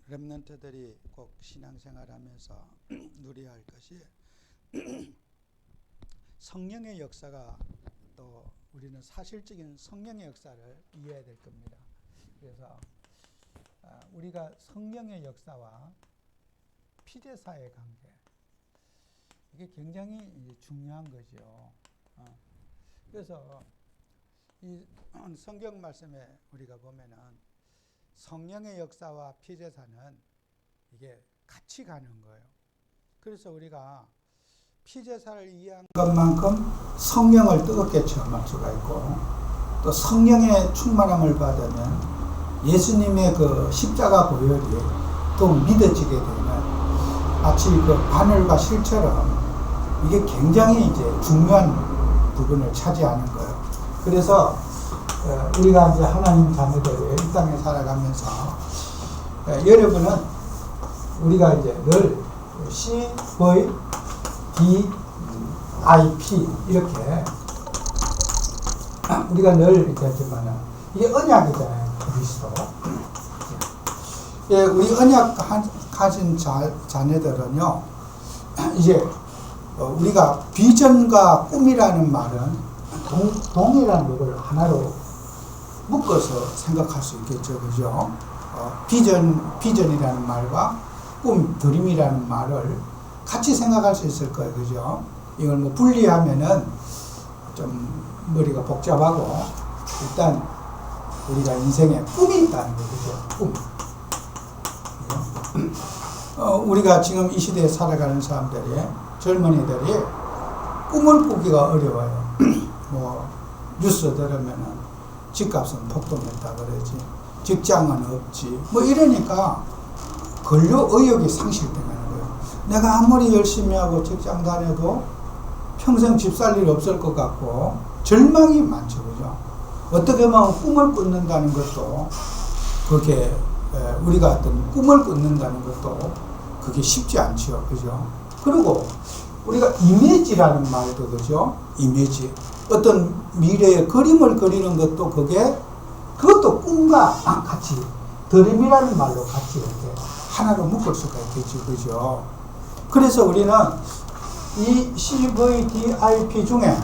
렘넌트들이 꼭 신앙생활하면서 누려야 할 것이 성령의 역사가, 또 우리는 사실적인 성령의 역사를 이해해야 될 겁니다. 그래서 우리가 성령의 역사와 피제사의 관계, 이게 굉장히 중요한 거죠. 그래서 이 성경 말씀에 우리가 보면은 성령의 역사와 피제사는 이게 같이 가는 거예요. 그래서 우리가 피제사를 이해한 것만큼 성령을 뜨겁게 체험할 수가 있고, 또 성령의 충만함을 받으면 예수님의 그 십자가 보혈이 더욱 믿어지게 되는, 마치 그 바늘과 실처럼 이게 굉장히 이제 중요한 부분을 차지하는 거예요. 그래서 우리가 이제 하나님 자녀들이 이 땅에 살아가면서 여러분은 우리가 이제 늘 CV, DIP 이렇게 우리가 늘 이렇게 하지만은 이게 언약이잖아요. 그리스도. 예, 우리 언약 가진 자녀들은요, 이제 우리가 비전과 꿈이라는 말은 동일한 것을 하나로 묶어서 생각할 수 있겠죠. 그죠? 비전이라는 말과 꿈, 드림이라는 말을 같이 생각할 수 있을 거예요. 그죠? 이걸 뭐 분리하면은 좀 머리가 복잡하고, 일단 우리가 인생에 꿈이 있다는 거죠. 꿈. 우리가 지금 이 시대에 살아가는 사람들이, 젊은이들이 꿈을 꾸기가 어려워요. 뭐 뉴스 들으면은 집값은 폭등했다 그러지, 직장은 없지, 뭐 이러니까 근로 의욕이 상실되는 거예요. 내가 아무리 열심히 하고 직장 다녀도 평생 집 살 일 없을 것 같고 절망이 많죠. 그죠? 어떻게 보면 꿈을 꾸는다는 것도, 그게 우리가 어떤 꿈을 꾸는다는 것도 그게 쉽지 않죠. 그죠? 그리고 우리가 이미지라는 말도, 그죠? 이미지. 어떤 미래의 그림을 그리는 것도 그것도 꿈과 같이, 드림이라는 말로 같이 이렇게 하나로 묶을 수가 있겠죠. 그죠? 그래서 우리는 이 CVDIP 중에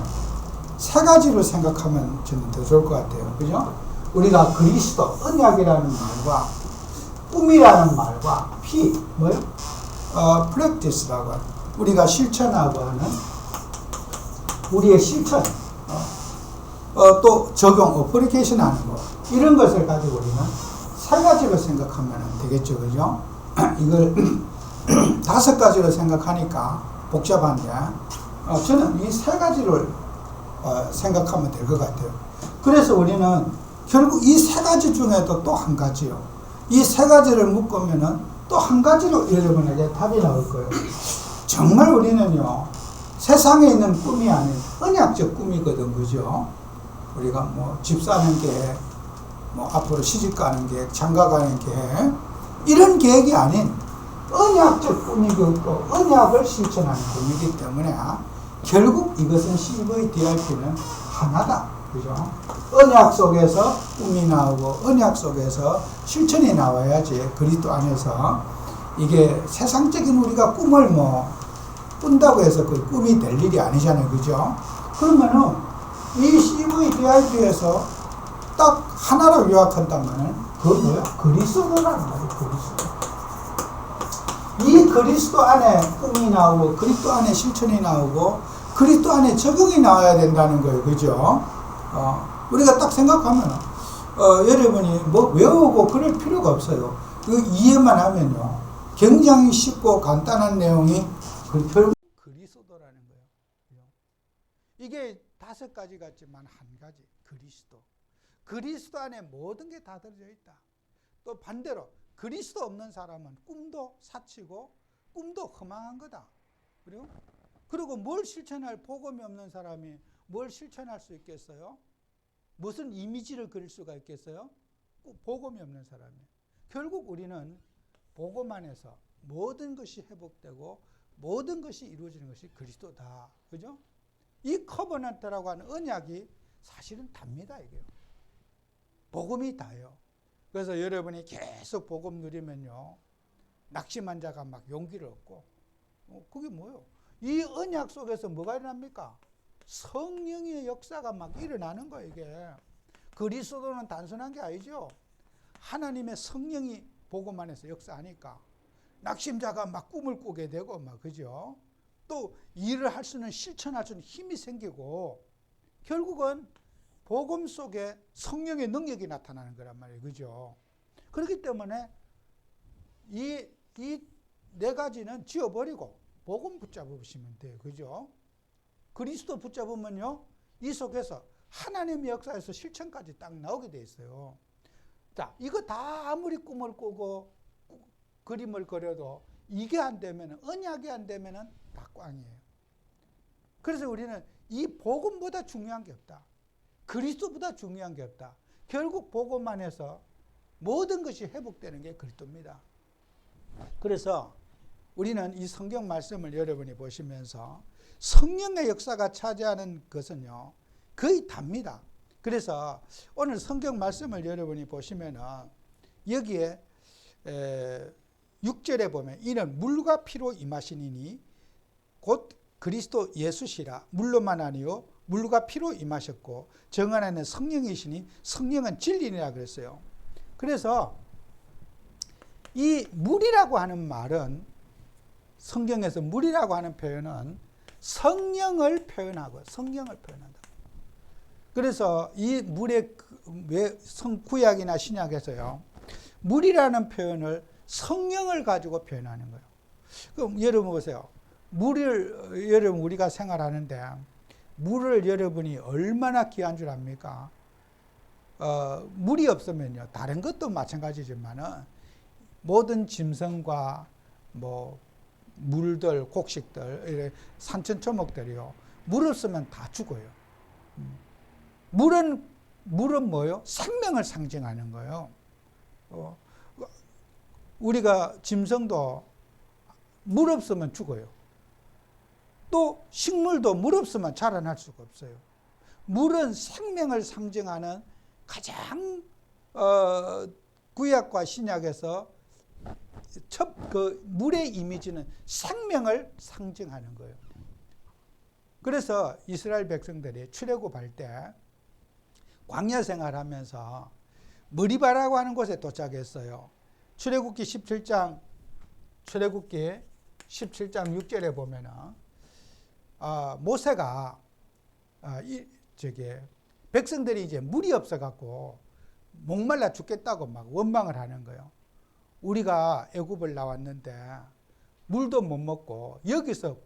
세 가지로 생각하면 저는 더 좋을 것 같아요. 그죠? 우리가 그리스도, 언약이라는 말과 꿈이라는 말과 뭐요? practice라고 하는, 우리가 실천하고 하는 우리의 실천, 또 적용, 어플리케이션 하는 거, 이런 것을 가지고 우리는 세 가지로 생각하면 되겠죠. 그죠? 이걸 5가지로 생각하니까 복잡한데, 저는 이 세 가지를 생각하면 될 것 같아요. 그래서 우리는 결국 이 세 가지 중에도 또 한 가지요. 이 세 가지를 묶으면은 또 한 가지로 여러분에게 답이 나올 거예요. 정말 우리는요, 세상에 있는 꿈이 아닌 언약적 꿈이거든. 그죠? 우리가 뭐 집 사는 계획, 뭐 앞으로 시집 가는 계획, 장가 가는 계획, 이런 계획이 아닌 언약적 꿈이고, 또 언약을 실천하는 꿈이기 때문에 결국 이것은 CVDIP는 하나다. 그죠? 언약 속에서 꿈이 나오고, 언약 속에서 실천이 나와야지 그리스도 안에서, 이게 세상적인 우리가 꿈을 뭐 꾼다고 해서 그 꿈이 될 일이 아니잖아요. 그죠? 그러면은 이 CVDIP에서 딱 하나로 요약한다면은 그건 뭐야? 그리스도라는 거예요. 그리스도. 이 그리스도 안에 꿈이 나오고, 그리스도 안에 실천이 나오고, 그리스도 안에 적용이 나와야 된다는 거예요. 그죠? 우리가 딱 생각하면 여러분이 뭐 외우고 그럴 필요가 없어요. 그 이해만 하면요, 굉장히 쉽고 간단한 내용이 결국 그리스도라는 거예요. 이게 5가지 같지만 한 가지, 그리스도. 그리스도 안에 모든 게 다 들어져 있다. 또 반대로 그리스도 없는 사람은 꿈도 사치고 꿈도 허망한 거다. 그리고 뭘 실천할, 복음이 없는 사람이 뭘 실천할 수 있겠어요? 무슨 이미지를 그릴 수가 있겠어요? 복음이 없는 사람이. 결국 우리는 복음 안에서 모든 것이 회복되고 모든 것이 이루어지는 것이 그리스도다. 그죠? 이 커버넌트라고 하는 언약이 사실은 답니다. 이게요. 복음이 다요. 그래서 여러분이 계속 복음 누리면요, 낙심한 자가 막 용기를 얻고, 그게 뭐예요? 이 언약 속에서 뭐가 일어납니까? 성령의 역사가 막 일어나는 거예요, 이게. 그리스도는 단순한 게 아니죠. 하나님의 성령이 복음 안에서 역사하니까 낙심자가 막 꿈을 꾸게 되고 막, 그죠? 또 일을 할 수는, 실천할 수는 힘이 생기고, 결국은 복음 속에 성령의 능력이 나타나는 거란 말이에요, 그죠? 그렇기 때문에 이 네 가지는 지워버리고 복음 붙잡으시면 돼요, 그죠? 그리스도 붙잡으면요, 이 속에서 하나님의 역사에서 실천까지 딱 나오게 돼 있어요. 자, 이거 다 아무리 꿈을 꾸고 그림을 그려도 이게 안 되면, 언약이 안 되면 다 꽝이에요. 그래서 우리는 이 복음보다 중요한 게 없다. 그리스도보다 중요한 게 없다. 결국 복음 안에서 모든 것이 회복되는 게 그리스도입니다. 그래서 우리는 이 성경 말씀을 여러분이 보시면서 성령의 역사가 차지하는 것은요, 거의 답니다. 그래서 오늘 성경 말씀을 여러분이 보시면은 여기에 6절에 보면 이는 물과 피로 임하시니니 곧 그리스도 예수시라. 물로만 아니요 물과 피로 임하셨고 정 안에는 성령이시니 성령은 진리니라 그랬어요. 그래서 이 물이라고 하는 말은, 성경에서 물이라고 하는 표현은 성령을 표현하고 성령을 표현한다. 그래서 이 물의 왜 구약이나 신약에서요, 물이라는 표현을 성령을 가지고 표현하는 거예요. 그럼 여러분 보세요. 물을 여러분 우리가 생활하는데 물을 여러분이 얼마나 귀한 줄 압니까? 물이 없으면요, 다른 것도 마찬가지지만은 모든 짐승과 뭐 물들, 곡식들, 산천초목들이요, 물 없으면 다 죽어요. 물은 뭐예요? 생명을 상징하는 거예요. 우리가 짐승도 물 없으면 죽어요. 또 식물도 물 없으면 자라날 수가 없어요. 물은 생명을 상징하는 가장 구약과 신약에서 그 물의 이미지는 생명을 상징하는 거예요. 그래서 이스라엘 백성들이 출애굽할 때 광야 생활하면서 머리바라고 하는 곳에 도착했어요. 출애굽기 17장 6절에 보면은 모세가 백성들이 이제 물이 없어갖고 목말라 죽겠다고 막 원망을 하는 거예요. 우리가 애굽을 나왔는데 물도 못 먹고 여기서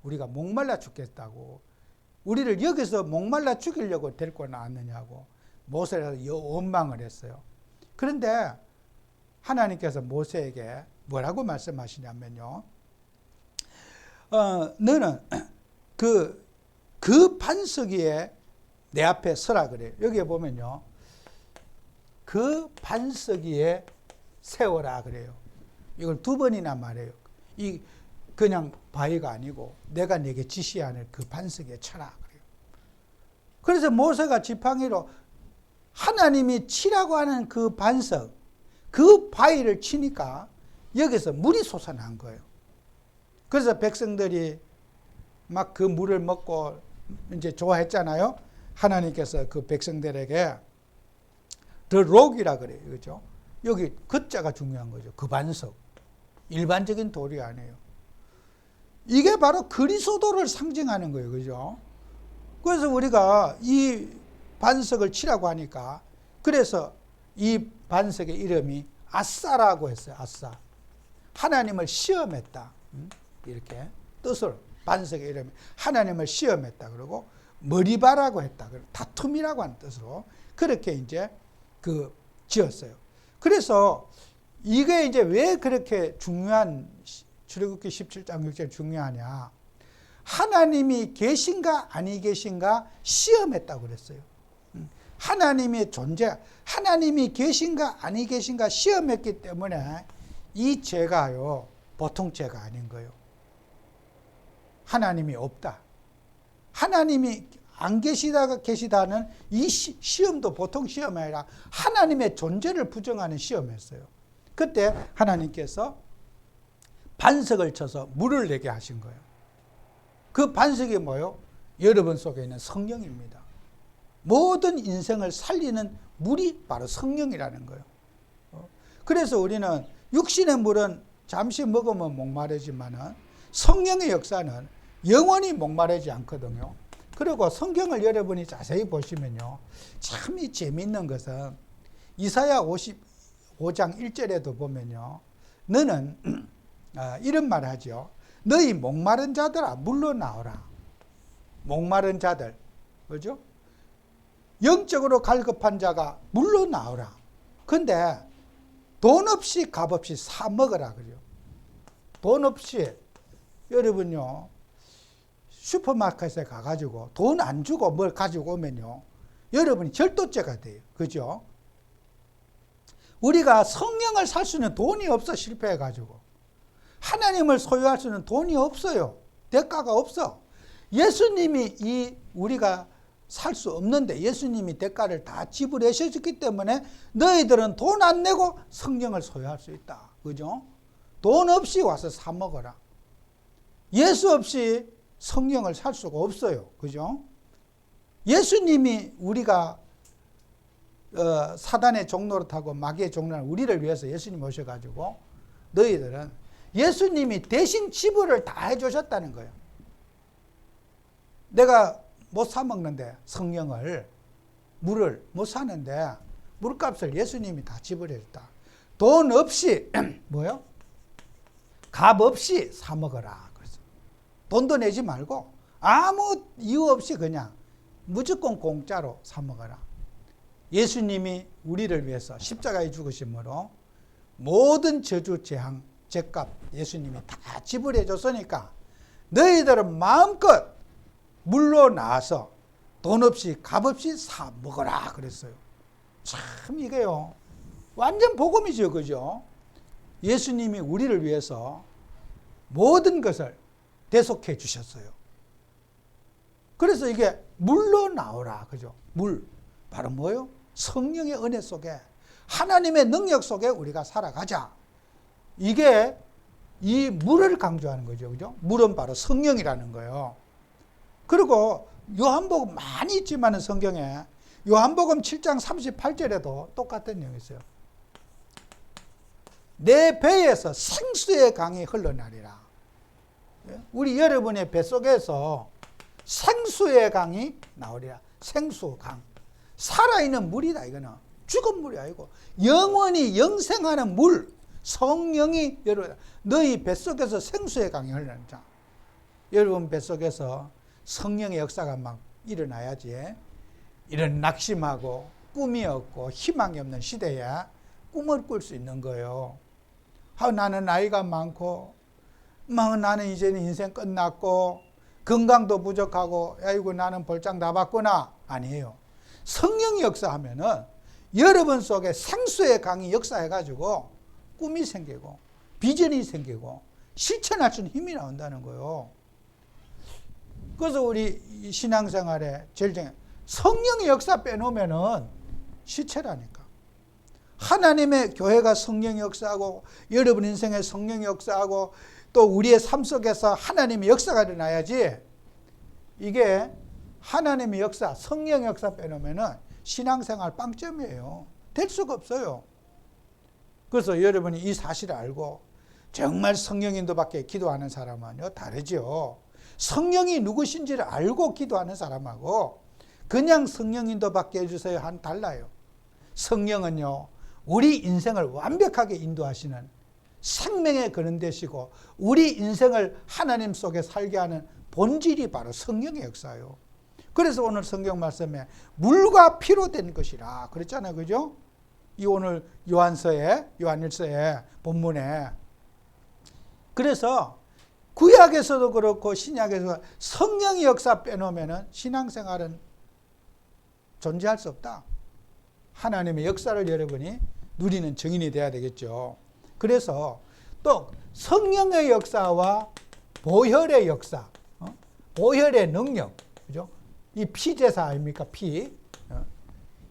우리가 목말라 죽겠다고, 우리를 여기서 목말라 죽이려고 데리고 나왔느냐고 모세가 원망을 했어요. 그런데 하나님께서 모세에게 뭐라고 말씀하시냐면요, 너는 그 반석 위에 내 앞에 서라 그래요. 여기에 보면요, 그 반석 위에 세워라 그래요. 이걸 두 번이나 말해요. 이 그냥 바위가 아니고 내가 네게 지시하는 그 반석에 쳐라 그래요. 그래서 모세가 지팡이로 하나님이 치라고 하는 그 반석, 그 바위를 치니까 여기서 물이 솟아난 거예요. 그래서 백성들이 막 그 물을 먹고 이제 좋아했잖아요. 하나님께서 그 백성들에게 The rock이라 그래요. 그죠? 여기 그자가 중요한 거죠. 그 반석. 일반적인 돌이 아니에요. 이게 바로 그리스도를 상징하는 거예요. 그죠? 그래서 우리가 이 반석을 치라고 하니까, 그래서 이 반석의 이름이 아싸라고 했어요. 아싸. 하나님을 시험했다. 이렇게 뜻으로 반석의 이름이 하나님을 시험했다. 그리고 머리바라고 했다. 다툼이라고 하는 뜻으로 그렇게 이제 그 지었어요. 그래서 이게 이제 왜 그렇게 중요한, 출애굽기 17장 6절 중요하냐? 하나님이 계신가 아니 계신가 시험했다고 그랬어요. 하나님의 존재, 하나님이 계신가 아니 계신가 시험했기 때문에 이 죄가요, 보통 죄가 아닌 거예요. 하나님이 없다, 하나님이 안 계시다는 이 시험도 보통 시험이 아니라 하나님의 존재를 부정하는 시험이었어요. 그때 하나님께서 반석을 쳐서 물을 내게 하신 거예요. 그 반석이 뭐예요? 여러분 속에 있는 성령입니다. 모든 인생을 살리는 물이 바로 성령이라는 거예요. 그래서 우리는 육신의 물은 잠시 먹으면 목마르지만 성령의 역사는 영원히 목마르지 않거든요. 그리고 성경을 여러분이 자세히 보시면요, 참 재미있는 것은 이사야 55장 1절에도 보면요, 너는 이런 말을 하죠. 너희 목마른 자들아 물로 나오라. 목마른 자들, 그죠? 영적으로 갈급한 자가 물로 나오라. 근데 돈 없이 값 없이 사 먹으라 그래요. 돈 없이. 여러분요, 슈퍼마켓에 가가지고 돈 안 주고 뭘 가지고 오면요, 여러분이 절도죄가 돼요. 그죠? 우리가 성령을 살 수 있는 돈이 없어. 실패해가지고 하나님을 소유할 수 있는 돈이 없어요. 대가가 없어. 예수님이 우리가 살 수 없는데 예수님이 대가를 다 지불하셨기 때문에 너희들은 돈 안 내고 성령을 소유할 수 있다. 그죠? 돈 없이 와서 사 먹어라. 예수 없이 성령을 살 수가 없어요. 그죠? 예수님이 우리가 사단의 종노릇하고 마귀의 종노릇 우리를 위해서 예수님 오셔가지고 너희들은 예수님이 대신 지불을 다 해주셨다는 거예요. 내가 못 사 먹는데 성령을, 물을 못 사는데 물값을 예수님이 다 지불해줬다. 돈 없이 뭐요? 값 없이 사 먹어라. 그래서 돈도 내지 말고 아무 이유 없이 그냥 무조건 공짜로 사 먹어라. 예수님이 우리를 위해서 십자가에 죽으심으로 모든 저주, 재앙, 죄값 예수님이 다 지불해 줬으니까 너희들은 마음껏 물로 나와서 돈 없이 값 없이 사 먹어라 그랬어요. 참 이게요, 완전 복음이죠. 그죠? 예수님이 우리를 위해서 모든 것을 대속해 주셨어요. 그래서 이게 물로 나오라. 그죠? 물. 바로 뭐예요? 성령의 은혜 속에, 하나님의 능력 속에 우리가 살아가자. 이게 이 물을 강조하는 거죠. 그죠? 물은 바로 성령이라는 거예요. 그리고 요한복음 많이 있지만 성경에 요한복음 7장 38절에도 똑같은 내용이 있어요. 내 배에서 생수의 강이 흘러나리라. 우리 여러분의 뱃속에서 생수의 강이 나오리라. 생수, 강. 살아있는 물이다. 이거는 죽은 물이 아니고 영원히 영생하는 물, 성령이 여러분 너희 뱃속에서 생수의 강이 흘러나리라. 여러분 뱃속에서 성령의 역사가 막 일어나야지. 이런 낙심하고 꿈이 없고 희망이 없는 시대에 꿈을 꿀 수 있는 거예요. 나는 나이가 많고 나는 이제는 인생 끝났고 건강도 부족하고 아이고 나는 볼장 다 봤구나. 아니에요. 성령이 역사하면은 여러분 속에 생수의 강이 역사해가지고 꿈이 생기고 비전이 생기고 실천할 수 있는 힘이 나온다는 거예요. 그래서 우리 신앙생활에 제일 중요한 성령의 역사 빼놓으면은 시체라니까. 하나님의 교회가 성령의 역사하고 여러분 인생에 성령의 역사하고 또 우리의 삶 속에서 하나님의 역사가 일어나야지. 이게 하나님의 역사, 성령의 역사 빼놓으면은 신앙생활 빵점이에요. 될 수가 없어요. 그래서 여러분이 이 사실을 알고 정말 성령 인도밖에 기도하는 사람은요 다르죠. 성령이 누구신지를 알고 기도하는 사람하고 그냥 성령 인도받게 해주세요 한 달라요. 성령은요 우리 인생을 완벽하게 인도하시는 생명의 근원 되시고 우리 인생을 하나님 속에 살게 하는 본질이 바로 성령의 역사예요. 그래서 오늘 성경 말씀에 물과 피로 된 것이라 그랬잖아요. 그죠? 이 오늘 요한일서의 본문에. 그래서 구약에서도 그렇고 신약에서 성령의 역사 빼놓으면 신앙생활은 존재할 수 없다. 하나님의 역사를 여러분이 누리는 증인이 돼야 되겠죠. 그래서 또 성령의 역사와 보혈의 역사, 보혈의 능력, 그죠? 이 피제사 아닙니까? 피.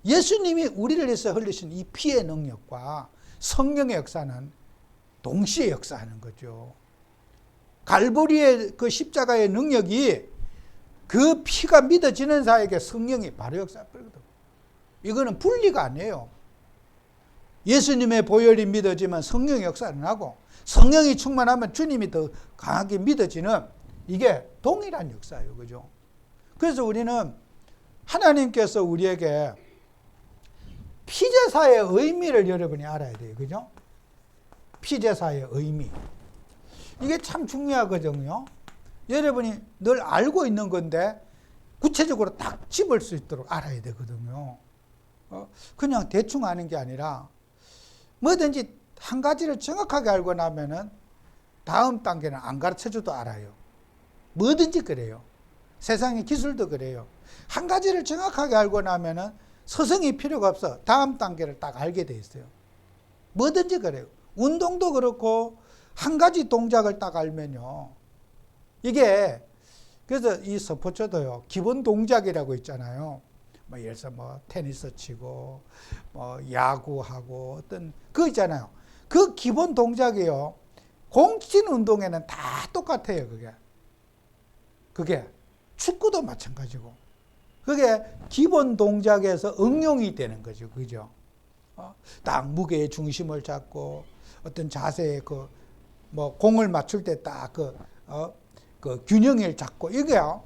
예수님이 우리를 위해서 흘리신 이 피의 능력과 성령의 역사는 동시에 역사하는 거죠. 갈보리의 그 십자가의 능력이 그 피가 믿어지는 자에게 성령이 바로 역사하거든. 이거는 분리가 아니에요. 예수님의 보혈이 믿어지면 성령의 역사를 하고 성령이 충만하면 주님이 더 강하게 믿어지는 이게 동일한 역사예요. 그죠? 그래서 우리는 하나님께서 우리에게 피제사의 의미를 여러분이 알아야 돼요. 그죠? 피제사의 의미. 이게 참 중요하거든요. 여러분이 늘 알고 있는 건데 구체적으로 딱 집을 수 있도록 알아야 되거든요. 그냥 대충 아는 게 아니라 뭐든지 한 가지를 정확하게 알고 나면은 다음 단계는 안 가르쳐줘도 알아요. 뭐든지 그래요. 세상의 기술도 그래요. 한 가지를 정확하게 알고 나면은 서성이 필요가 없어. 다음 단계를 딱 알게 돼 있어요. 뭐든지 그래요. 운동도 그렇고 한 가지 동작을 딱 알면요. 이게 그래서 이 스포츠도요. 기본 동작이라고 있잖아요. 뭐 예를 들어서 뭐 테니스 치고 뭐 야구하고 어떤 그 있잖아요. 그 기본 동작이요. 공 치는 운동에는 다 똑같아요. 그게 축구도 마찬가지고. 그게 기본 동작에서 응용이 되는 거죠. 그죠? 딱 무게의 중심을 잡고 어떤 자세에 뭐 공을 맞출 때 딱 그 균형을 잡고 이게요.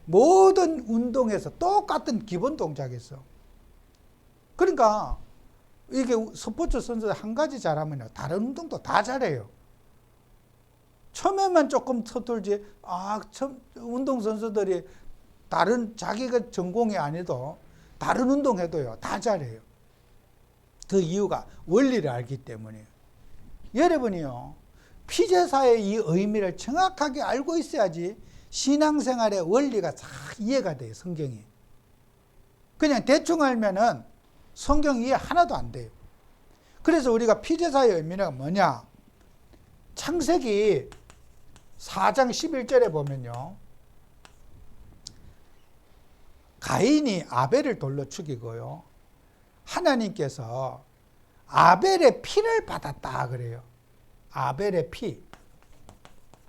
모든 운동에서 똑같은 기본 동작이 있어. 그러니까 이게 스포츠 선수들 한 가지 잘하면요. 다른 운동도 다 잘해요. 처음에만 조금 서툴지, 운동선수들이 다른 자기가 전공이 아니도 다른 운동해도요. 다 잘해요. 그 이유가 원리를 알기 때문이에요. 여러분이요. 피제사의 이 의미를 정확하게 알고 있어야지 신앙생활의 원리가 다 이해가 돼요. 성경이. 그냥 대충 알면은 성경 이해 하나도 안 돼요. 그래서 우리가 피제사의 의미가 뭐냐? 창세기 4장 11절에 보면요. 가인이 아벨을 돌로 죽이고요. 하나님께서 아벨의 피를 받았다 그래요. 아벨의 피.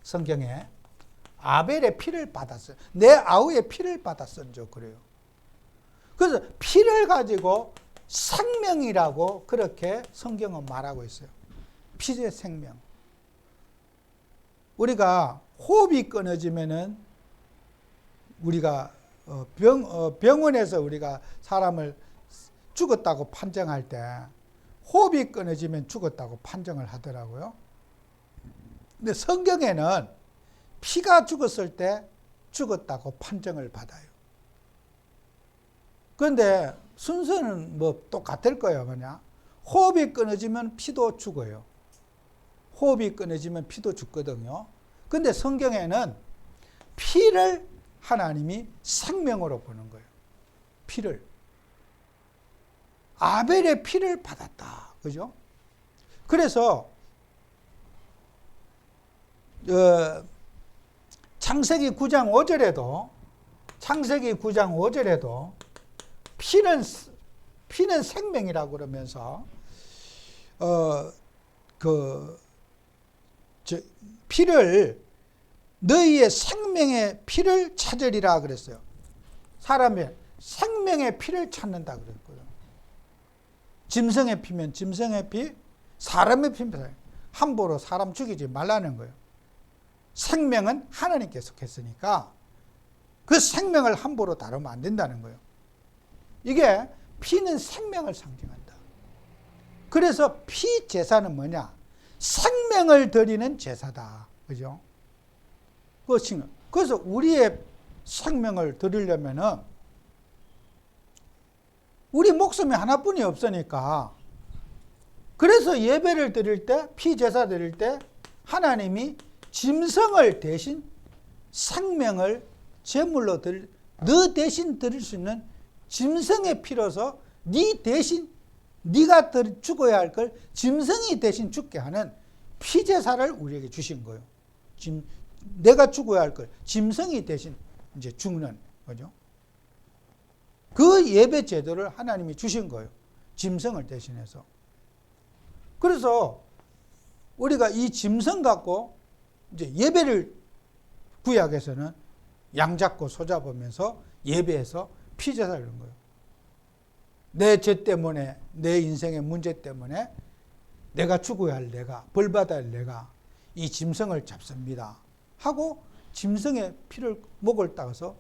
성경에 아벨의 피를 받았어요. 내 아우의 피를 받았었죠. 그래요. 그래서 피를 가지고 생명이라고 그렇게 성경은 말하고 있어요. 피의 생명. 우리가 호흡이 끊어지면은 우리가 병원에서 우리가 사람을 죽었다고 판정할 때 호흡이 끊어지면 죽었다고 판정을 하더라고요. 근데 성경에는 피가 죽었을 때 죽었다고 판정을 받아요. 그런데 순서는 뭐 똑같을 거예요. 뭐냐? 호흡이 끊어지면 피도 죽어요. 호흡이 끊어지면 피도 죽거든요. 근데 성경에는 피를 하나님이 생명으로 보는 거예요. 피를. 아벨의 피를 받았다. 그죠? 그래서 창세기 9장 5절에도 피는 생명이라고 그러면서 피를 너희의 생명의 피를 찾으리라 그랬어요. 사람이 생명의 피를 찾는다 그랬거든요. 짐승의 피면 짐승의 피, 사람의 피면 함부로 사람 죽이지 말라는 거예요. 생명은 하나님께 속했으니까 그 생명을 함부로 다루면 안 된다는 거예요. 이게 피는 생명을 상징한다. 그래서 피 제사는 뭐냐? 생명을 드리는 제사다. 그죠? 그래서 우리의 생명을 드리려면은 우리 목숨이 하나뿐이 없으니까 그래서 예배를 드릴 때, 피 제사 드릴 때 하나님이 짐승을 대신 생명을 제물로 너 대신 드릴 수 있는 짐승의 피로서 네 대신 네가 죽어야 할 걸 짐승이 대신 죽게 하는 피 제사를 우리에게 주신 거예요. 내가 죽어야 할 걸 짐승이 대신 이제 죽는 거죠. 그 예배 제도를 하나님이 주신 거예요. 짐승을 대신해서. 그래서 우리가 이 짐승 갖고 이제 예배를 구약에서는 양 잡고 소 잡으면서 예배에서 피제사를 하는 거예요. 내 죄 때문에, 내 인생의 문제 때문에 내가 죽어야 할 내가, 벌받아야 할 내가 이 짐승을 잡습니다 하고 짐승의 피를, 목을 따서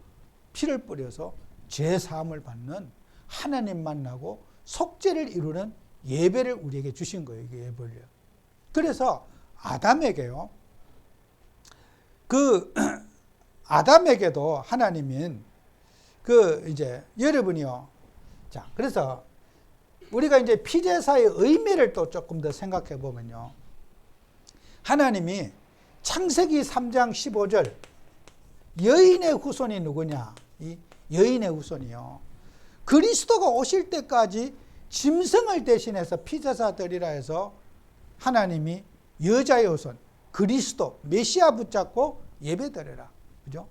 피를 뿌려서 죄 사함을 받는, 하나님 만나고 속죄를 이루는 예배를 우리에게 주신 거예요. 이게 예배를요. 그래서 아담에게요, 아담에게도 하나님은 이제 여러분이요. 자, 그래서 우리가 이제 피제사의 의미를 또 조금 더 생각해 보면요. 하나님이 창세기 3장 15절 여인의 후손이 누구냐? 이 여인의 후손이요. 그리스도가 오실 때까지 짐승을 대신해서 피제사들이라 해서 하나님이 여자의 후손, 그리스도, 메시아 붙잡고 예배드려라. 그죠?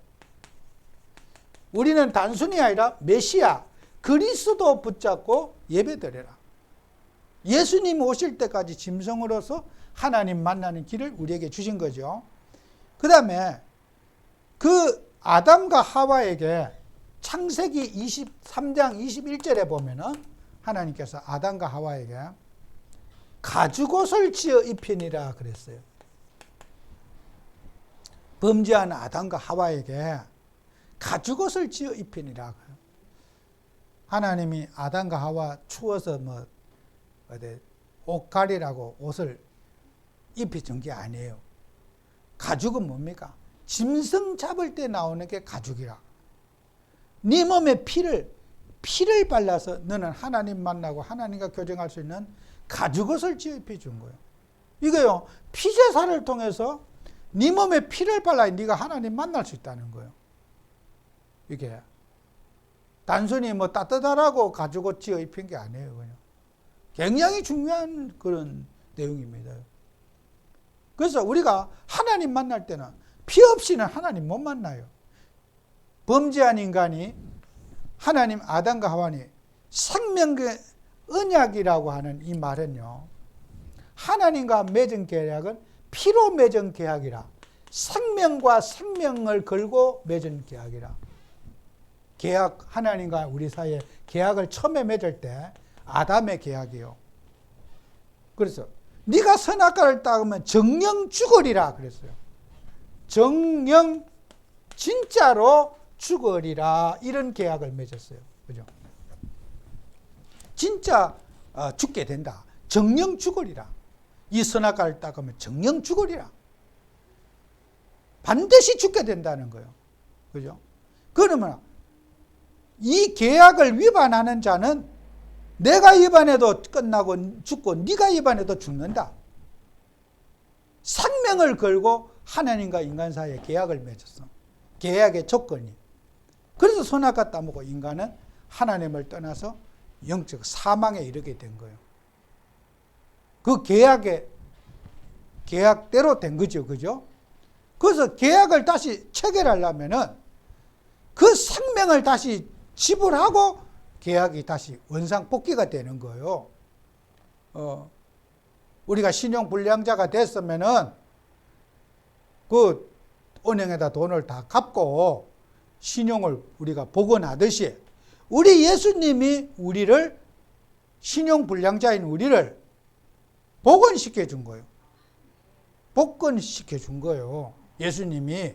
우리는 단순히 아니라 메시아, 그리스도 붙잡고 예배드려라. 예수님 오실 때까지 짐승으로서 하나님 만나는 길을 우리에게 주신 거죠. 그 다음에 그 아담과 하와에게 창세기 23장 21절에 보면은 하나님께서 아담과 하와에게 가죽옷을 지어 입히니라 그랬어요. 범죄한 아담과 하와에게 가죽옷을 지어 입히니라. 하나님이 아담과 하와 추워서 옷 가리라고 옷을 입혀준 게 아니에요. 가죽은 뭡니까? 짐승 잡을 때 나오는 게 가죽이라. 네 몸에 피를 발라서 너는 하나님 만나고 하나님과 교정할 수 있는 가죽옷을 지어 입혀준 거예요. 이거요, 피제사를 통해서 네 몸에 피를 발라야 네가 하나님 만날 수 있다는 거예요. 이게 단순히 따뜻하라고 가죽옷 지어 입힌 게 아니에요. 그냥 굉장히 중요한 그런 내용입니다. 그래서 우리가 하나님 만날 때는 피 없이는 하나님 못 만나요. 범죄한 인간이 하나님 아담과 하와니 생명의 언약이라고 하는 이 말은요, 하나님과 맺은 계약은 피로 맺은 계약이라, 생명과 생명을 걸고 맺은 계약이라. 계약, 하나님과 우리 사이에 계약을 처음에 맺을 때 아담의 계약이요. 그래서 네가 선악과를 따으면 정령 죽으리라 그랬어요. 정령 진짜로 죽으리라, 이런 계약을 맺었어요. 그죠? 진짜 죽게 된다. 정령 죽으리라. 이 선악과를 따으면 정령 죽으리라. 반드시 죽게 된다는 거예요. 그죠? 그러면 이 계약을 위반하는 자는 내가 위반해도 끝나고 죽고 네가 위반해도 죽는다. 생명을 걸고 하나님과 인간 사이에 계약을 맺었어. 계약의 조건이. 그래서 선악과 따먹고 인간은 하나님을 떠나서 영적 사망에 이르게 된 거예요. 그 계약대로 된 거죠. 그죠? 그래서 계약을 다시 체결하려면은 그 생명을 다시 지불하고 계약이 다시 원상복귀가 되는 거예요. 우리가 신용불량자가 됐으면은 그 은행에다 돈을 다 갚고 신용을 우리가 복원하듯이 우리 예수님이 우리를, 신용불량자인 우리를 복원시켜 준 거예요. 복권시켜 준 거예요. 예수님이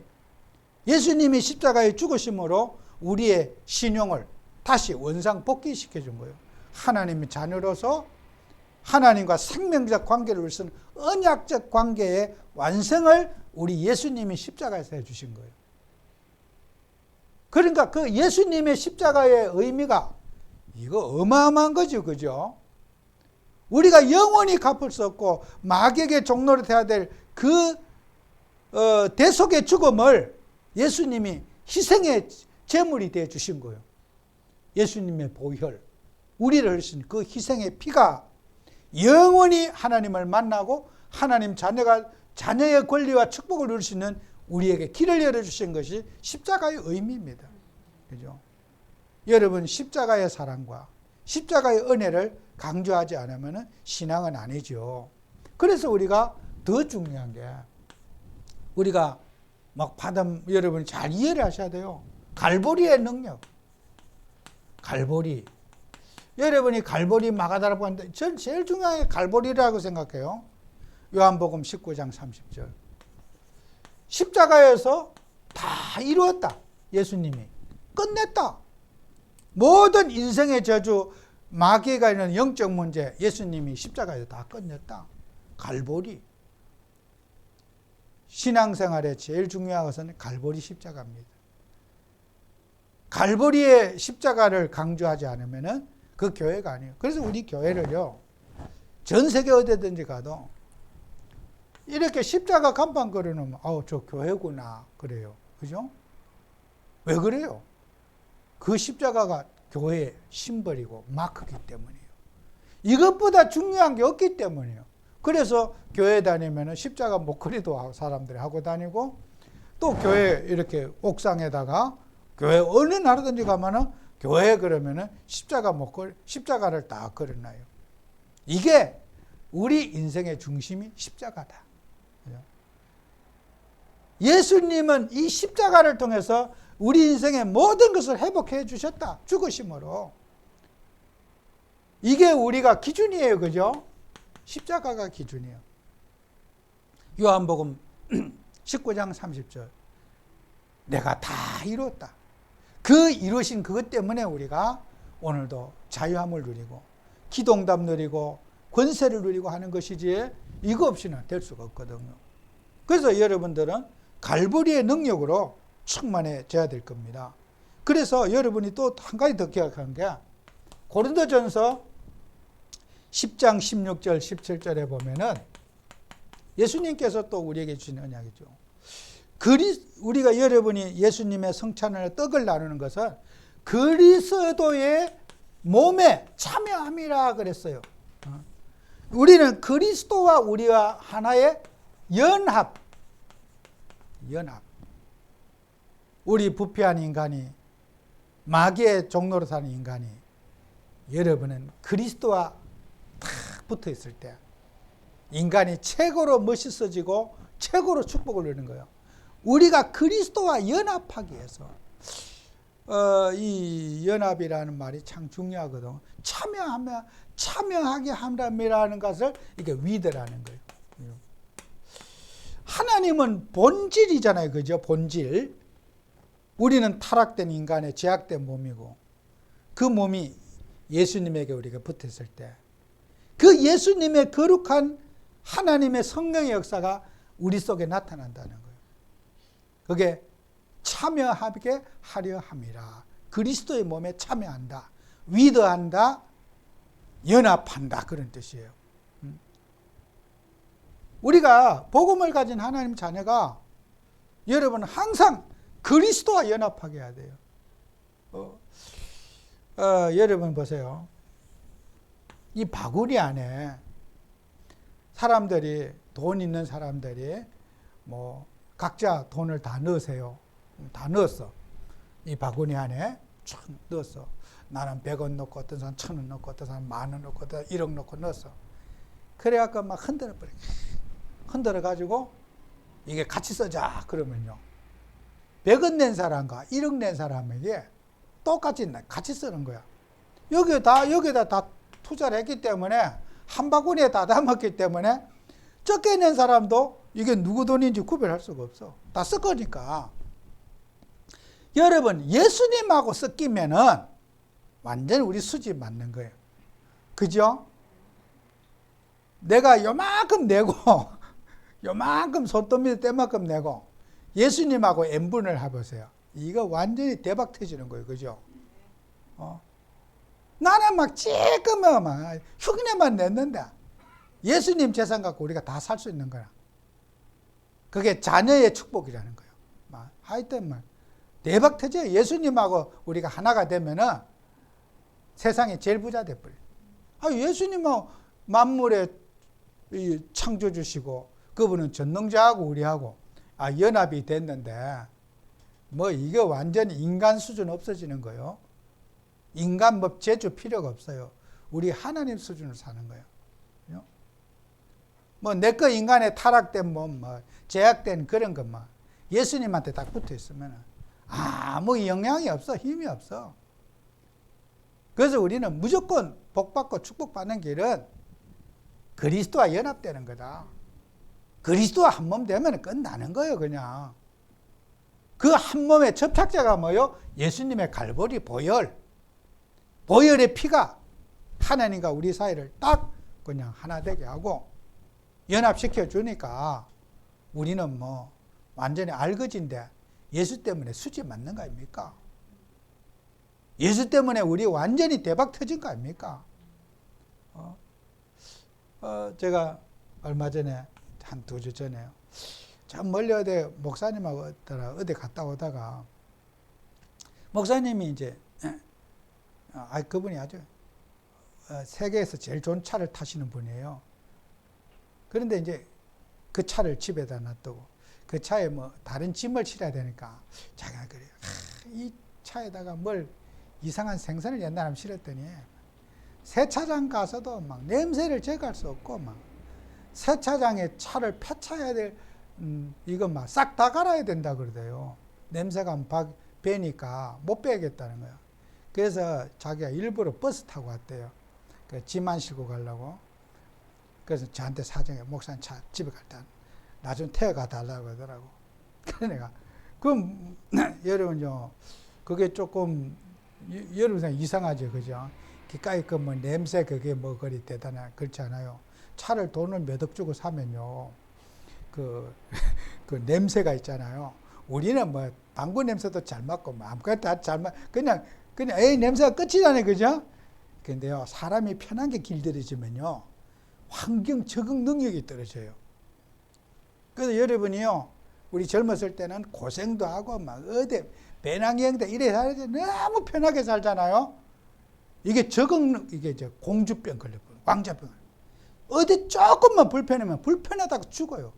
십자가에 죽으심으로 우리의 신용을 다시 원상복귀시켜 준 거예요. 하나님의 자녀로서 하나님과 생명적 관계를 위해서는 언약적 관계의 완성을 우리 예수님이 십자가에서 해주신 거예요. 그러니까 그 예수님의 십자가의 의미가 이거 어마어마한 거죠. 그죠? 우리가 영원히 갚을 수 없고 마귀에게 종로로 돼야 될 그 대속의 죽음을 예수님이 희생의 제물이 되어 주신 거예요. 예수님의 보혈, 우리를 흘리신 그 희생의 피가 영원히 하나님을 만나고 하나님 자녀의 권리와 축복을 누릴 수 있는 우리에게 길을 열어주신 것이 십자가의 의미입니다. 그죠? 여러분, 십자가의 사랑과 십자가의 은혜를 강조하지 않으면 신앙은 아니죠. 그래서 우리가 더 중요한 게 우리가 막 받은 여러분이 잘 이해를 하셔야 돼요. 갈보리의 능력. 갈보리. 여러분이 갈보리 마가다라고 하는데 전 제일 중요한 게 갈보리라고 생각해요. 요한복음 19장 30절. 십자가에서 다 이루었다. 예수님이. 끝냈다. 모든 인생의 저주, 마귀가 있는 영적 문제 예수님이 십자가에서 다 끝냈다. 갈보리. 신앙생활에 제일 중요한 것은 갈보리 십자가입니다. 갈보리의 십자가를 강조하지 않으면 그 교회가 아니에요. 그래서 우리 교회를요, 전 세계 어디든지 가도 이렇게 십자가 간판 걸어놓으면, 저 교회구나. 그래요. 그죠? 왜 그래요? 그 십자가가 교회의 심벌이고 마크이기 때문이에요. 이것보다 중요한 게 없기 때문이에요. 그래서 교회 다니면 십자가 목걸이도 사람들이 하고 다니고, 또 교회 이렇게 옥상에다가 교회 어느 나라든지 가면은 교회 그러면은 십자가 목걸이, 십자가를 딱 걸어놔요. 이게 우리 인생의 중심이 십자가다. 예수님은 이 십자가를 통해서 우리 인생의 모든 것을 회복해 주셨다. 죽으심으로. 이게 우리가 기준이에요. 그죠? 십자가가 기준이에요. 요한복음 19장 30절. 내가 다 이루었다. 그 이루신 그것 때문에 우리가 오늘도 자유함을 누리고 기도응답 누리고 권세를 누리고 하는 것이지, 이거 없이는 될 수가 없거든요. 그래서 여러분들은 갈보리의 능력으로 충만해져야 될 겁니다. 그래서 여러분이 또 한 가지 더 기억하는 게, 고린도전서 10장 16절 17절에 보면은 예수님께서 또 우리에게 주신 언약이죠. 우리가 여러분이 예수님의 성찬을 떡을 나누는 것은 그리스도의 몸에 참여함이라 그랬어요. 우리는 그리스도와 우리와 하나의 연합. 우리 부패한 인간이, 마귀의 종로로 사는 인간이, 여러분은 그리스도와 딱 붙어 있을 때 인간이 최고로 멋있어지고 최고로 축복을 누리는 거예요. 우리가 그리스도와 연합하기 위해서, 이 연합이라는 말이 참 중요하거든. 참여하게 함이라는 것을 이게 위드라는 거예요. 하나님은 본질이잖아요. 그죠? 본질. 우리는 타락된 인간의 죄악된 몸이고, 그 몸이 예수님에게 우리가 붙었을 때, 그 예수님의 거룩한 하나님의 성령의 역사가 우리 속에 나타난다는 거예요. 그게 참여하게 하려 함이라. 그리스도의 몸에 참여한다. 위드한다. 연합한다. 그런 뜻이에요. 우리가 복음을 가진 하나님 자녀가, 여러분 항상 그리스도와 연합하게 해야 돼요. 여러분 보세요. 이 바구니 안에 사람들이, 돈 있는 사람들이 뭐 각자 돈을 다 넣으세요. 다 넣었어. 이 바구니 안에 쫙 넣었어. 나는 100원 넣고, 어떤 사람 1000원 넣고, 어떤 사람 10,000원 넣고, 어떤 사람 1억 넣고 넣었어. 그래갖고 막 흔들어버려. 흔들어가지고 이게 같이 쓰자 그러면요, 100원 낸 사람과 1억 낸 사람에게 똑같이 같이 쓰는 거야. 여기다 다 투자를 했기 때문에, 한 바구니에 다 담았기 때문에 적게 낸 사람도 이게 누구 돈인지 구별할 수가 없어. 다 쓸 거니까. 여러분, 예수님하고 섞이면은 완전 우리 수지 맞는 거예요. 그죠? 내가 요만큼 내고 요만큼 손톱 때만큼 내고 예수님하고 n분을 해보세요. 이거 완전히 대박 터지는 거예요. 그죠? 나는 막 쬐끔만 막 흉내만 냈는데 예수님 재산 갖고 우리가 다 살 수 있는 거야. 그게 자녀의 축복이라는 거예요. 하여튼 대박 터져요. 예수님하고 우리가 하나가 되면은 세상에 제일 부자 돼버려요. 예수님하고 만물에 창조 주시고, 그분은 전능자하고 우리하고 연합이 됐는데, 이게 완전히 인간 수준 없어지는 거예요. 인간 제주 필요가 없어요. 우리 하나님 수준으로 사는 거예요. 뭐 내거 인간에 타락된 뭐 제약된 그런 것만 예수님한테 딱 붙어 있으면 아무 영향이 없어, 힘이 없어. 그래서 우리는 무조건 복받고 축복받는 길은 그리스도와 연합되는 거다. 그리스도와 한 몸 되면 끝나는 거예요, 그냥. 그 한 몸의 접착제가 뭐요? 예수님의 갈보리 보혈. 보혈의 피가 하나님과 우리 사이를 딱 그냥 하나 되게 하고 연합시켜 주니까 우리는 뭐 완전히 알거진데 예수 때문에 수지 맞는 거 아닙니까? 예수 때문에 우리 완전히 대박 터진 거 아닙니까? 제가 얼마 전에 한 2주 전에요. 저 멀리 어디 목사님하고 어디 갔다 오다가 목사님이 이제 그분이 아주 세계에서 제일 좋은 차를 타시는 분이에요. 그런데 이제 그 차를 집에다 놔두고 그 차에 뭐 다른 짐을 실어야 되니까 자기가 그래요. 이 차에다가 뭘 이상한 생선을 옛날에 실었더니 세차장 가서도 막 냄새를 제거할 수 없고 막 세차장에 차를 폐차해야 될 이거 막 싹 다 갈아야 된다 그러대요. 냄새가 배니까 못 빼겠다는 거야. 그래서 자기가 일부러 버스 타고 왔대요. 그 짐만 싣고 가려고. 그래서 저한테 사정해. 목사님 차 집에 갈 때 나 좀 태워가 달라고 하더라고. 그래서 내가 그럼 여러분요 그게 조금 여러분 생각 이상하죠, 그죠? 기까이 그 뭐 냄새 그게 뭐 그리 대단하 그렇지 않아요. 차를 돈을 몇 억 주고 사면요 그 냄새가 있잖아요. 우리는 뭐 방구 냄새도 잘 맡고 뭐 아무것도 다 잘 그냥 에이 냄새가 끝이잖아요, 그죠? 근데요 사람이 편한 게 길들여지면요 환경 적응 능력이 떨어져요. 그래서 여러분이요 우리 젊었을 때는 고생도 하고 막 어디 배낭여행도 이래 살아야 너무 편하게 살잖아요. 이게 이게 이제 공주병 걸려버려요. 왕자병. 어디 조금만 불편하면 불편하다고 죽어요.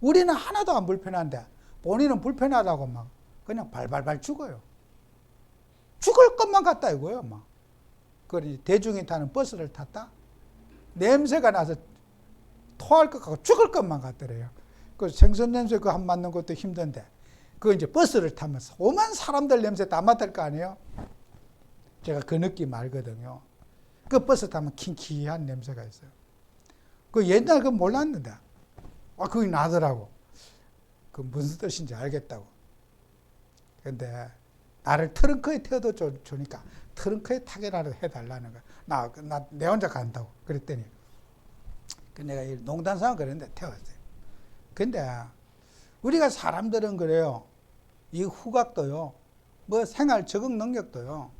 우리는 하나도 안 불편한데 본인은 불편하다고 막 그냥 발발발 죽어요. 죽을 것만 같다 이거예요, 막. 그러니 대중이 타는 버스를 탔다? 냄새가 나서 토할 것 같고 죽을 것만 같더래요. 그 생선 냄새 그거 한 맡는 것도 힘든데 그 이제 버스를 타면서 오만 사람들 냄새 다 맡을 거 아니에요? 제가 그 느낌 알거든요. 그 버스 타면 킹키한 냄새가 있어요. 그 옛날 그거 몰랐는데 그게 나더라고. 그 무슨 뜻인지 알겠다고. 근데 나를 트렁크에 태워도 주니까 트렁크에 타게라도 해달라는 거야. 나 내 혼자 간다고. 그랬더니 내가 농담삼아 그랬는데 태웠어요. 근데 우리가 사람들은 그래요. 이 후각도요. 뭐 생활 적응 능력도요.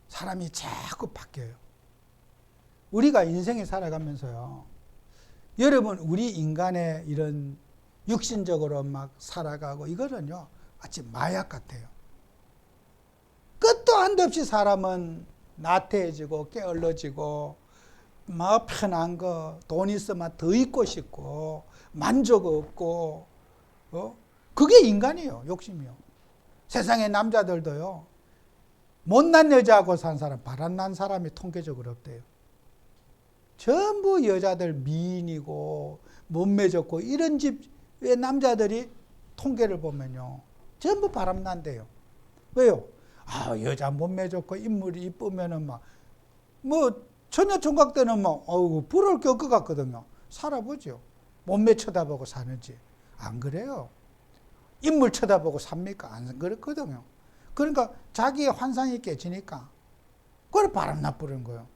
사람이 자꾸 바뀌어요. 우리가 인생에 살아가면서요. 여러분 우리 인간의 이런 육신적으로 막 살아가고 이거는요. 마치 마약 같아요. 끝도 한도 없이 사람은 나태해지고 게을러지고 막 편한 거 돈 있으면 더 있고 싶고 만족 없고 그게 인간이에요. 욕심이요. 세상의 남자들도요. 못난 여자하고 산 사람 바람난 사람이 통계적으로 없대요. 전부 여자들 미인이고 몸매 좋고 이런 집의 남자들이 통계를 보면요. 전부 바람난대요. 왜요? 여자 몸매 좋고 인물이 이쁘면은 뭐 처녀총각 때는 부러울 게 없을 것 같거든요. 살아보죠. 몸매 쳐다보고 사는지. 안 그래요. 인물 쳐다보고 삽니까? 안 그렇거든요. 그러니까 자기의 환상이 깨지니까 그걸 바람나 부르는 거예요.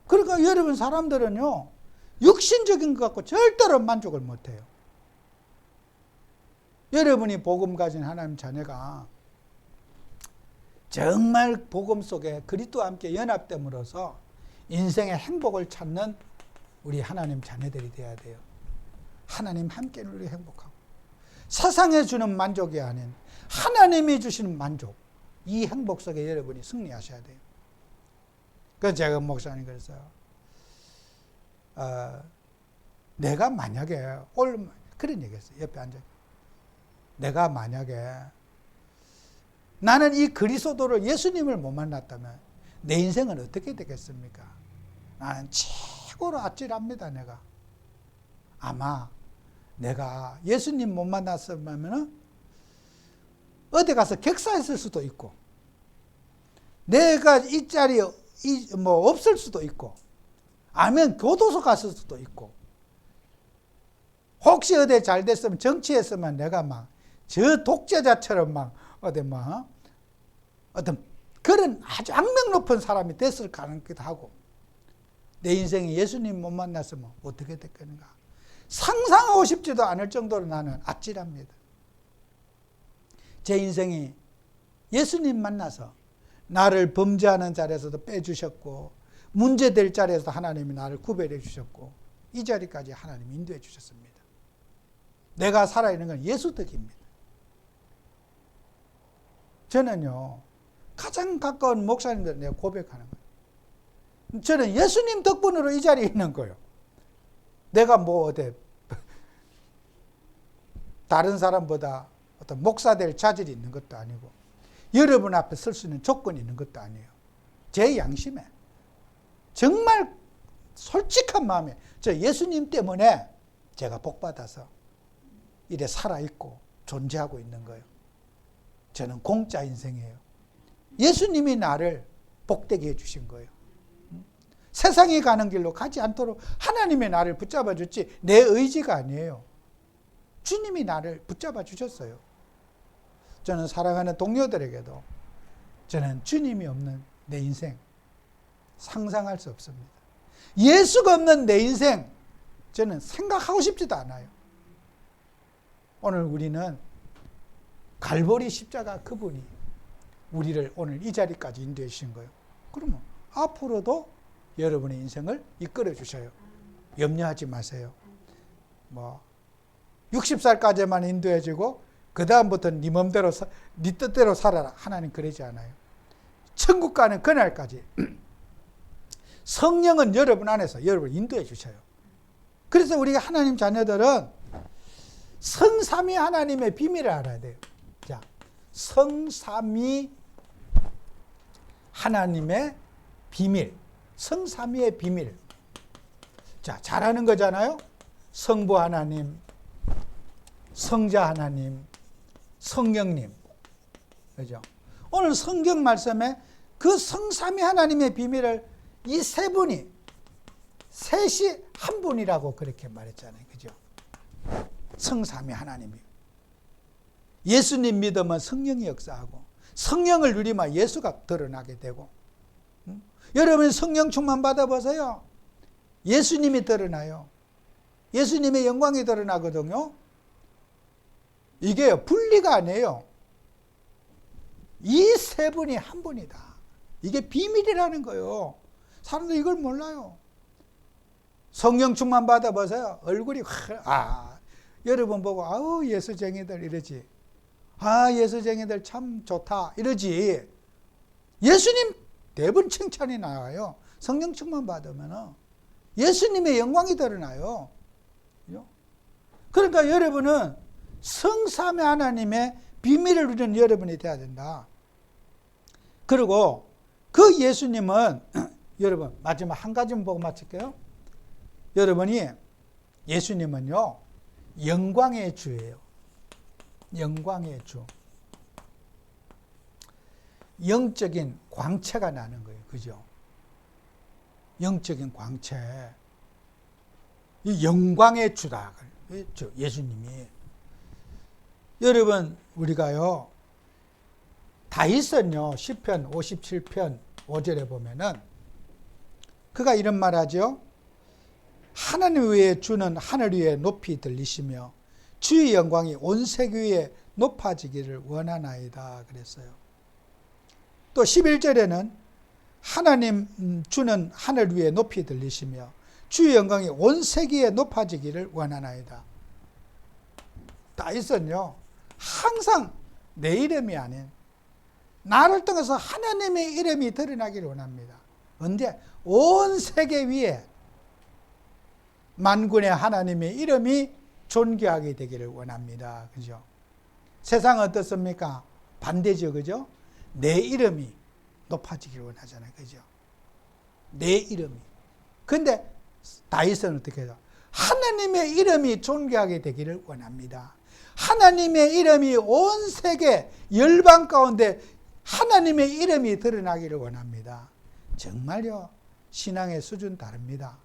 그러니까 여러분 사람들은요. 육신적인 것 갖고 절대로 만족을 못해요. 여러분이 복음 가진 하나님 자녀가 정말 복음 속에 그리스도와 함께 연합됨으로써 인생의 행복을 찾는 우리 하나님 자녀들이 돼야 돼요. 하나님 함께 우리 행복하고 세상에 주는 만족이 아닌 하나님이 주시는 만족, 이 행복 속에 여러분이 승리하셔야 돼요. 그래서 제가 목사님 그래서 내가 만약에 그런 얘기했어요. 옆에 앉아. 내가 만약에 나는 이 그리스도를 예수님을 못 만났다면 내 인생은 어떻게 되겠습니까? 나는 최고로 아찔합니다. 내가 아마 내가 예수님 못 만났으면 어디 가서 객사했을 수도 있고, 내가 이 자리에 없을 수도 있고, 아니면 교도소 갔을 수도 있고, 혹시 어디 잘 됐으면 정치했으면 내가 막 저 독재자처럼 막 어떤 그런 아주 악명 높은 사람이 됐을 가능성도 하고, 내 인생에 예수님 못 만났으면 어떻게 됐겠는가 상상하고 싶지도 않을 정도로 나는 아찔합니다. 제 인생이 예수님 만나서 나를 범죄하는 자리에서도 빼주셨고, 문제될 자리에서 하나님이 나를 구별해 주셨고, 이 자리까지 하나님이 인도해 주셨습니다. 내가 살아있는 건 예수 덕입니다. 저는요, 가장 가까운 목사님들 내가 고백하는 거예요. 저는 예수님 덕분으로 이 자리에 있는 거예요. 내가 다른 사람보다 어떤 목사 될 자질이 있는 것도 아니고, 여러분 앞에 설 수 있는 조건이 있는 것도 아니에요. 제 양심에, 정말 솔직한 마음에, 저 예수님 때문에 제가 복받아서 이래 살아있고 존재하고 있는 거예요. 저는 공짜 인생이에요. 예수님이 나를 복되게 해주신 거예요. 세상이 가는 길로 가지 않도록 하나님이 나를 붙잡아 줬지, 내 의지가 아니에요. 주님이 나를 붙잡아 주셨어요. 저는 사랑하는 동료들에게도 저는 주님이 없는 내 인생 상상할 수 없습니다. 예수가 없는 내 인생 저는 생각하고 싶지도 않아요. 오늘 우리는 갈보리 십자가 그분이 우리를 오늘 이 자리까지 인도해 주신 거예요. 그러면 앞으로도 여러분의 인생을 이끌어 주셔요. 염려하지 마세요. 60살까지만 인도해 주고 그 다음부터는 네 맘대로, 네 뜻대로 살아라. 하나님 그러지 않아요. 천국 가는 그날까지 성령은 여러분 안에서 여러분을 인도해 주셔요. 그래서 우리가 하나님 자녀들은 성삼위 하나님의 비밀을 알아야 돼요. 자, 성삼위 하나님의 비밀, 성삼위의 비밀. 자, 잘하는 거잖아요. 성부 하나님, 성자 하나님, 성령님. 그죠? 오늘 성경 말씀에 그 성삼위 하나님의 비밀을 이 세 분이, 셋이 한 분이라고 그렇게 말했잖아요. 그죠? 성삼위 하나님이. 예수님 믿으면 성령이 역사하고, 성령을 누리면 예수가 드러나게 되고, 여러분 성령 충만 받아보세요. 예수님이 드러나요. 예수님의 영광이 드러나거든요. 이게 분리가 아니에요. 이 세 분이 한 분이다. 이게 비밀이라는 거예요. 사람들 이걸 몰라요. 성령 충만 받아보세요. 얼굴이 여러분 보고 아우 예수쟁이들 이러지. 아 예수쟁이들 참 좋다 이러지. 예수님 대부분 칭찬이 나와요. 성령 충만 받으면 예수님의 영광이 드러나요. 그러니까 여러분은 성삼위 하나님의 비밀을 누리는 여러분이 돼야 된다. 그리고 그 예수님은 여러분 마지막 한 가지만 보고 마칠게요. 여러분이 예수님은요 영광의 주예요. 영광의 주. 영적인 광채가 나는 거예요. 그죠? 영적인 광채. 이 영광의 주다. 예수님이. 여러분 우리가요 다윗은요 시편 57편 5절에 보면은 그가 이런 말하죠. 하나님 외에 주는 하늘 위에 높이 들리시며 주의 영광이 온 세계 위에 높아지기를 원하나이다 그랬어요. 또 11절에는 하나님 주는 하늘 위에 높이 들리시며 주의 영광이 온 세계에 높아지기를 원하나이다. 다윗은요 항상 내 이름이 아닌 나를 통해서 하나님의 이름이 드러나기를 원합니다. 언제? 온 세계 위에 만군의 하나님의 이름이 존귀하게 되기를 원합니다. 그죠? 세상은 어떻습니까? 반대죠. 그죠? 내 이름이 높아지기를 원하잖아요. 그죠? 내 이름이. 근데 다윗은 어떻게 해요? 하나님의 이름이 존귀하게 되기를 원합니다. 하나님의 이름이 온 세계 열방 가운데 하나님의 이름이 드러나기를 원합니다. 정말요, 신앙의 수준 다릅니다.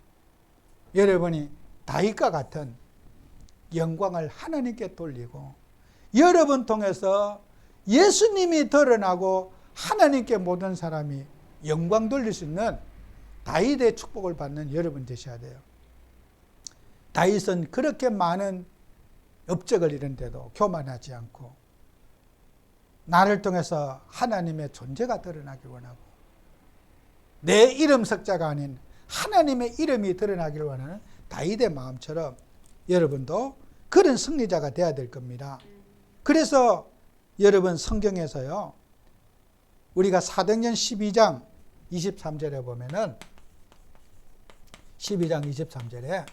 여러분이 다윗과 같은 영광을 하나님께 돌리고 여러분 통해서 예수님이 드러나고 하나님께 모든 사람이 영광 돌릴 수 있는 다윗의 축복을 받는 여러분 되셔야 돼요. 다윗은 그렇게 많은 업적을 이룬데도 교만하지 않고 나를 통해서 하나님의 존재가 드러나길 원하고 내 이름 석자가 아닌 하나님의 이름이 드러나길 원하는 다윗의 마음처럼 여러분도 그런 승리자가 되어야 될 겁니다. 그래서 여러분 성경에서요, 우리가 사도행전 12장 23절에 보면은 12장 23절에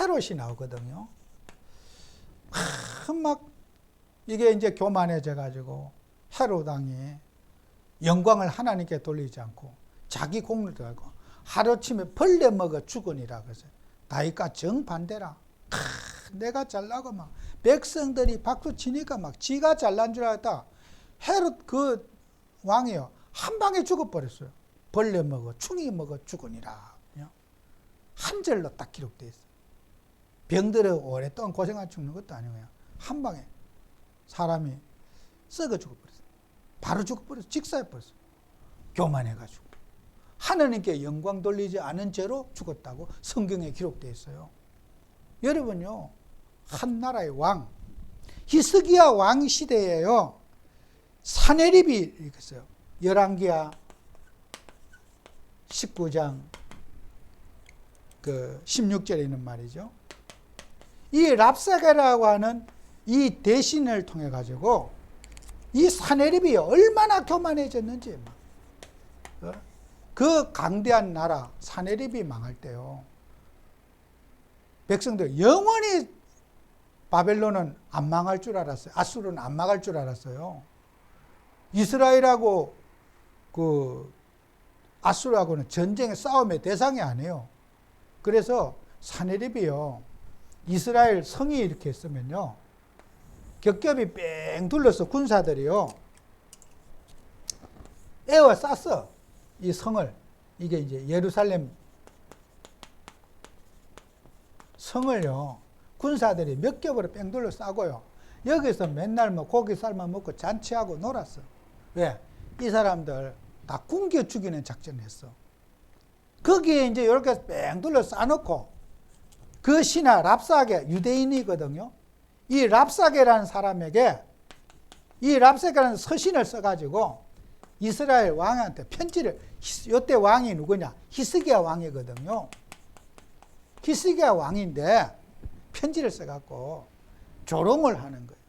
헤롯이 나오거든요. 막 이게 이제 교만해져 가지고 헤롯 왕이 영광을 하나님께 돌리지 않고 자기 공을 들고 하루아침에 벌레 먹어 죽으니라 그래서 다윗과 정반대라. 내가 잘나고 막 백성들이 박수 치니까 막 지가 잘난 줄 알았다. 헤롯 그 왕이요, 한 방에 죽어버렸어요. 벌레 먹어 충이 먹어 죽으니라. 한 절로 딱 기록되어 있어요. 병들어 오랫동안 고생하고 죽는 것도 아니고요, 한 방에 사람이 썩어 죽어버렸어요. 바로 죽어버렸어요. 직사해버렸어요. 교만해가지고 하나님께 영광 돌리지 않은 죄로 죽었다고 성경에 기록되어 있어요. 여러분요, 한 나라의 왕 히스기야 왕 시대에요, 사네립이 있어요. 열왕기하 19장 그 16절에 있는 말이죠. 이 랍사게라고 하는 이 대신을 통해 가지고 이 사네립이 얼마나 교만해졌는지, 그 강대한 나라 사네립이 망할 때요, 백성들 영원히 바벨론은 안 망할 줄 알았어요. 아수르는 안 망할 줄 알았어요. 이스라엘하고 그 아수르하고는 전쟁의 싸움의 대상이 아니에요. 그래서 사네립이요, 이스라엘 성이 이렇게 있으면요, 겹겹이 뺑 둘러서 군사들이요 에워 쌌어. 이 성을, 이게 이제 예루살렘 성을요, 군사들이 몇 겹으로 뺑 둘러 싸고요, 여기서 맨날 뭐 고기 삶아 먹고 잔치하고 놀았어. 왜? 이 사람들 다 굶겨 죽이는 작전을 했어. 거기에 이제 이렇게 뺑 둘러 싸놓고 그 신하 랍사게, 유대인이거든요. 이 랍사게라는 사람에게 이 랍사게라는 서신을 써가지고 이스라엘 왕한테 편지를, 이때 왕이 누구냐? 히스기야 왕이거든요. 히스기야 왕인데 편지를 써갖고 조롱을 하는 거예요.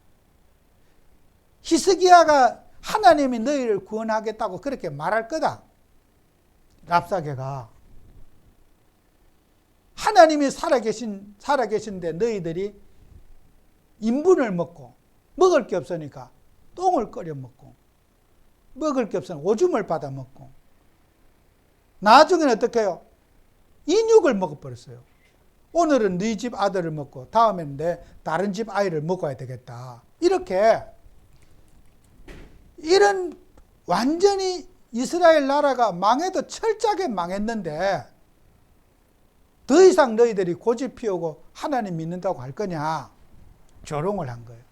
히스기야가 하나님이 너희를 구원하겠다고 그렇게 말할 거다. 랍사게가 하나님이 살아계신데 너희들이 인분을 먹고 먹을 게 없으니까 똥을 끓여 먹고 먹을 게 없으면 오줌을 받아 먹고 나중에는 어떻게 해요? 인육을 먹어버렸어요. 오늘은 네 집 아들을 먹고 다음에는 내 다른 집 아이를 먹어야 되겠다. 이렇게 이런 완전히 이스라엘 나라가 망해도 철저하게 망했는데 더 이상 너희들이 고집 피우고 하나님 믿는다고 할 거냐? 조롱을 한 거예요.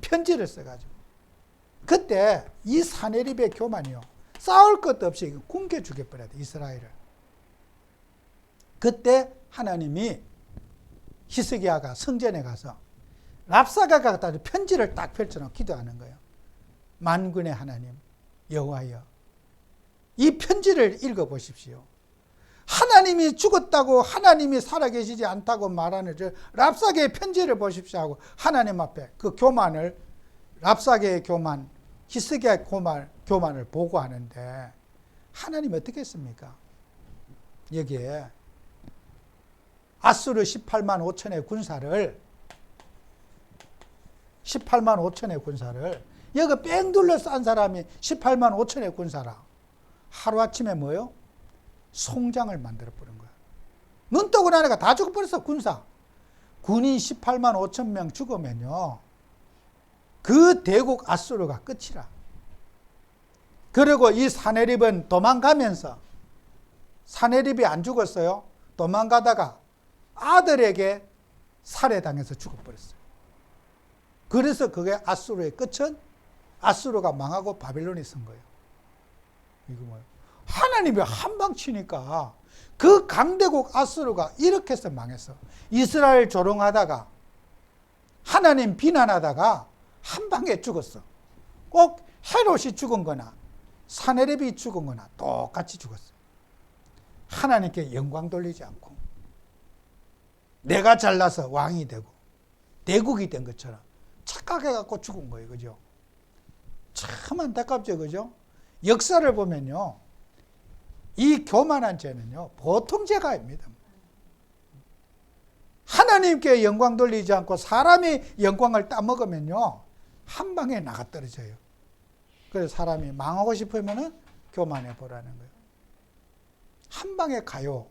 편지를 써가지고. 그때 이 사네립의 교만이요, 싸울 것도 없이 굶겨 죽여버려야 돼, 이스라엘을. 그때 하나님이 히스기야가 성전에 가서 랍사게가 갖다 편지를 딱 펼쳐놓고 기도하는 거예요. 만군의 하나님 여호와여, 이 편지를 읽어보십시오. 하나님이 죽었다고, 하나님이 살아계시지 않다고 말하는 저 랍사게의 편지를 보십시오 하고 하나님 앞에 그 교만을, 랍사게의 교만, 히스기야의 교만을 보고하는데 하나님 어떻게 했습니까? 여기에 아수르 18만 5천의 군사를, 18만 5천의 군사를, 여기 뺑 둘러 싼 사람이 18만 5천의 군사라. 하루아침에 뭐요? 송장을 만들어버린 거야. 눈 뜨고 나니까 다 죽어버렸어, 군사. 군인 18만 5천 명 죽으면요, 그 대국 아수르가 끝이라. 그리고 이 사네립은 도망가면서, 사네립이 안 죽었어요. 도망가다가 아들에게 살해당해서 죽어버렸어요. 그래서 그게 아수르의 끝은 아수르가 망하고 바빌론이 선 거예요. 이거 뭐예요? 하나님이 한방 치니까 그 강대국 아수르가 이렇게 해서 망했어. 이스라엘 조롱하다가 하나님 비난하다가 한 방에 죽었어. 꼭 헤롯이 죽은 거나 사네립이 죽은 거나 똑같이 죽었어. 하나님께 영광 돌리지 않고 내가 잘나서 왕이 되고 대국이 된 것처럼 착각해갖고 죽은 거예요. 그죠? 참 안타깝죠. 그죠? 역사를 보면요, 이 교만한 죄는요, 보통 죄가 아닙니다. 하나님께 영광 돌리지 않고 사람이 영광을 따먹으면요, 한 방에 나가 떨어져요. 그래서 사람이 망하고 싶으면은 교만해 보라는 거예요. 한 방에 가요.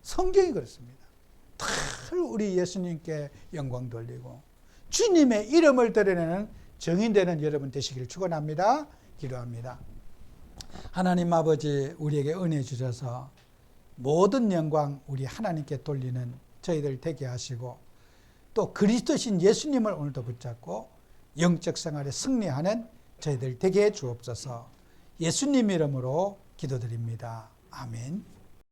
성경이 그렇습니다. 늘 우리 예수님께 영광 돌리고 주님의 이름을 드러내는 정인되는 여러분 되시길 축원합니다. 기도합니다. 하나님 아버지, 우리에게 은혜 주셔서 모든 영광 우리 하나님께 돌리는 저희들 되게 하시고, 또 그리스도신 예수님을 오늘도 붙잡고 영적 생활에 승리하는 저희들 되게 해 주옵소서. 예수님 이름으로 기도드립니다. 아멘.